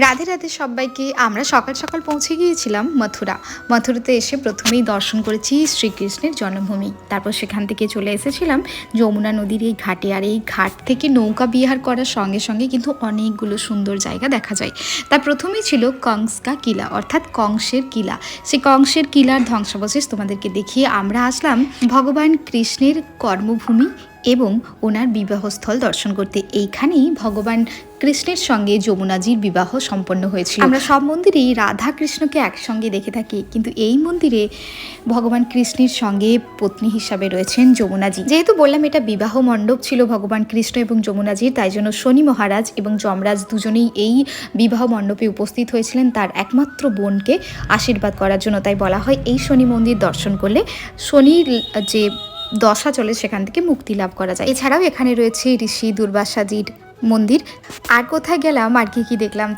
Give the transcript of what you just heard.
রাধে রাধে সবাইকে। আমরা সকাল সকাল পৌঁছে গিয়েছিলাম মথুরাতে এসে প্রথমেই দর্শন করেছি শ্রীকৃষ্ণের জন্মভূমি। তারপর সেখান থেকে চলে এসেছিলাম যমুনা নদীর এই ঘাটে। আর এই ঘাট থেকে নৌকা বিহার করার সঙ্গে সঙ্গে কিন্তু অনেকগুলো সুন্দর জায়গা দেখা যায়। তার প্রথমেই ছিল কংসকা কিলা, অর্থাৎ কংসের কিলা। সেই কংসের কিলার ধ্বংসাবশেষ তোমাদেরকে দেখিয়ে আমরা আসলাম ভগবান কৃষ্ণের কর্মভূমি এবং ওনার বিবাহস্থল দর্শন করতে। এইখানেই ভগবান কৃষ্ণের সঙ্গে যমুনাজির বিবাহ সম্পন্ন হয়েছিল। আমরা সব মন্দিরেই রাধা কৃষ্ণকে একসঙ্গে দেখে থাকি, কিন্তু এই মন্দিরে ভগবান কৃষ্ণের সঙ্গে পত্নী হিসাবে রয়েছেন যমুনাজি। যেহেতু বললাম এটা বিবাহ মণ্ডপ ছিল ভগবান কৃষ্ণ এবং যমুনাজির, তাই জন্য শনি মহারাজ এবং যমরাজ দুজনেই এই বিবাহ মণ্ডপে উপস্থিত হয়েছিলেন তার একমাত্র বোনকে আশীর্বাদ করার জন্য। তাই বলা হয় এই শনি মন্দির দর্শন করলে শনির যে দশা চলে সেখান থেকে মুক্তি লাভ করা যায়। এছাড়াও এখানে রয়েছে ঋষি দুর্বাসাজির মন্দির। আর কোথায় গেলাম আর কি দেখলাম